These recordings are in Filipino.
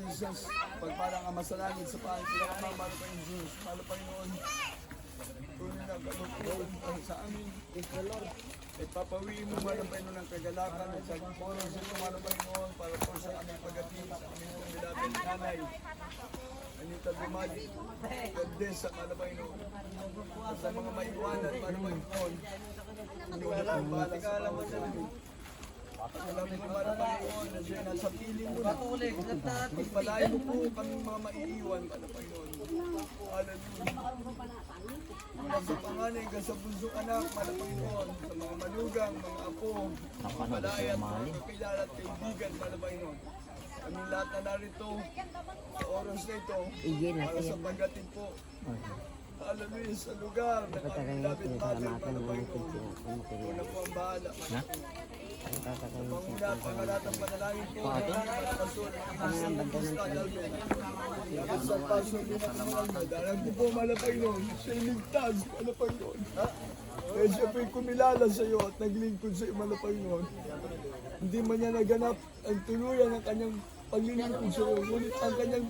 Jesus, pagpalang Ama sa langit sa pangit, pinakamamalo pa yung Diyos, mahal pa Panginoon. Tunay na kalungkutan sa amin. Ipapawiin mo mahal ang Panginoon ng kagalakan at sa oras ito mahal ang Panginoon para po sa aming pag-ating sa aming pong bilabing nanay. Anita Dumali, Gandesa, mahal ang Panginoon. At sa mga maiwanan, mahal ang Panginoon. Inulat ang bala sa bawat sabi. Alam mo mahal ang Panginoon na siya nasa piling mo na. Magpalain mo po kami mga maiiwan, mahal ang Panginoon. Hallelujah. Mula sa panganay hanggang sa bunsong anak, mahal ang Panginoon, sa mga manugang, mga apo, malaya at mga kakilala at kaibigan, mahal ang Panginoon. Kaming lahat na narito sa oras na ito, para sa pagdating po. Hallelujah, sa lugar na kami lapit natin, mahal ang Panginoon. Una po ang bahala, mahal ang Panginoon. Sa panguna at pangalatang panalangin po, Pastor Bautista Galvin. Dapat sa Pastor Pinakamalma, dalang ko po, mahal ang Panginoon, siya iligtas, mahal ang Panginoon. Kaya siya po'y kumilala sa iyo at naglingkod sa iyo, mahal ang Panginoon. Hindi man niya naganap ang tuluyan ng kanyang paglilingkod sa iyo, ngunit ang kanyang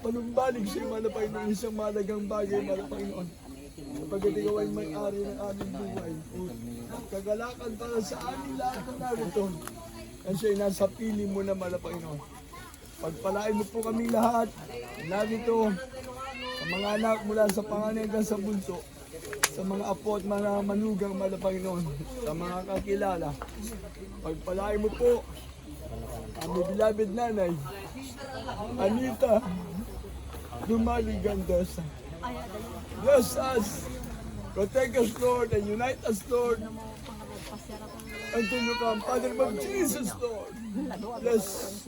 panumbalik sa iyo, mahal ang Panginoon, isang mahalagang bagay, mahal ang Panginoon. Kapag ikaw ay may-ari ng aming buhay, kagalakan para sa aming lahat ng narito. Yan siya'y nasa piling mo na, mahal ang Panginoon. Pagpalain mo po kami lahat, narito, sa mga anak mula sa panganay hanggang sa bunso, sa mga apo at mga manugang, mahal ang Panginoon, sa mga kakilala. Pagpalain mo po, aming beloved nanay, Anita Dumali Gandesa. Bless us, protect us, Lord, and unite us, Lord, until you come. Father of Jesus, Lord, bless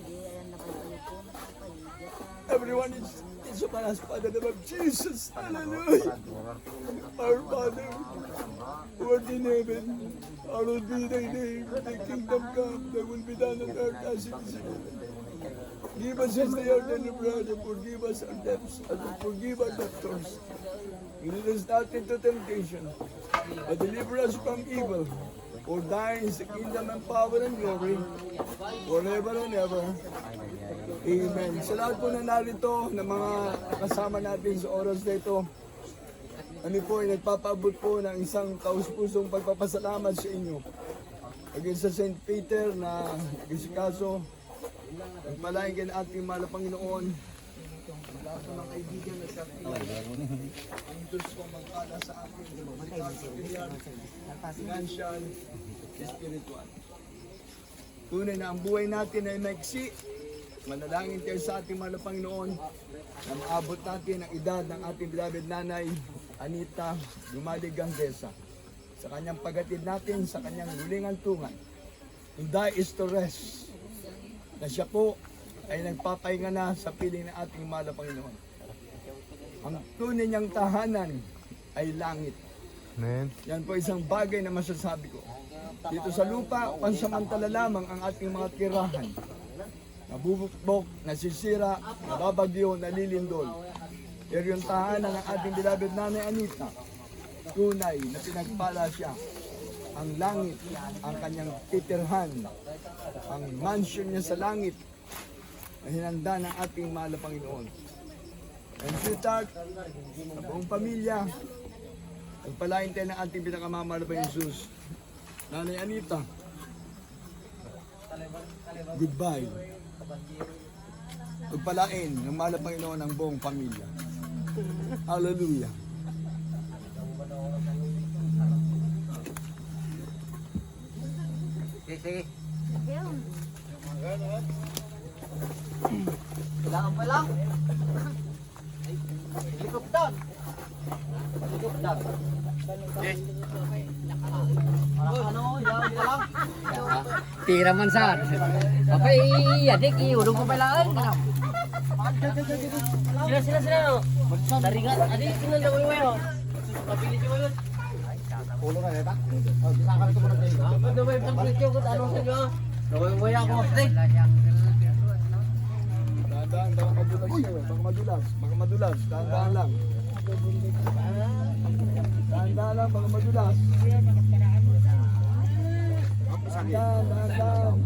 everyone is upon us, Father of Jesus, hallelujah. Our Father, who art in heaven, hallowed be thy name, thy kingdom come, thy will be done on earth as it is in heaven. Give us this day our daily bread, and forgive us our debts, as we forgive our debtors. Lead us not into temptation, but deliver us from evil. For thine is the kingdom and power and glory, forever and ever. Amen. Sa lahat po na narito, na mga kasama natin sa oras na ito, kami po ay nagpapaabot po ng isang taus-pusong pagpapasalamat sa inyo. Again sa St. Peter na nag-isikaso, nagpalain kayo ng ating mahal na Panginoon. Lahat po ng kaibigan na sa ang Diyos po magpala sa ating financial, spiritual. Tunay na ang buhay natin ay maiksi. Manalangin tayo sa ating mahal na Panginoon na maabot natin ang edad ng ating beloved nanay, Anita Dumali Gandesa. Sa kanyang paghatid natin, sa kanyang huling antungan. Hindi is to rest. Na siya po ay nagpapahinga na sa piling ng ating mahal na Panginoon. Ang tunay niyang tahanan ay langit. Amen. Yan po isang bagay na masasabi ko. Dito sa lupa, pansamantala lamang ang ating mga tirahan. Nabubukbok, nasisira, nababagyo, nalilindol. Pero yung tahanan ng ating beloved nanay Anita, tunay na pinagpala siya. Ang langit, ang kanyang titirhan, ang mansion niya sa langit, na hinanda ng ating mahal na Panginoon. And sweetheart, sa buong pamilya, nagpalain tayo ng ating pinakamamahal na Jesus. Nanay Anita, goodbye. Nagpalain ng mahal na Panginoon ang buong pamilya. Hallelujah. Sige. Kailangan pa lang. Helicopter. Helicopter. Yes. Ano, yan pa lang. Tira man saan. Papay, adik, iulong ko palaan. Sila. Taringan. Adik, tingnan daw yung wayo. Kapili si wayo. Ulo na neta. Oh, bisa kami ito muna tayo. Ano ba yung pagkrityo ko? Ano sa inyo? Naway-waya ko. Dahan-dahan, baka madulas siya. Baka madulas. Dahan-dahan lang. Dahan-dahan lang, baka madulas. Dahan-dahan.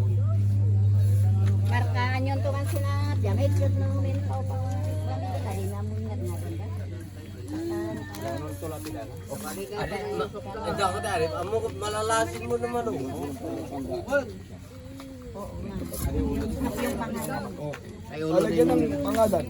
Markaan yun to kan sinat. Yan, headshot ng Hindi ako dahil, malalasin mo naman Ay ulo Palagyan ng pangalan.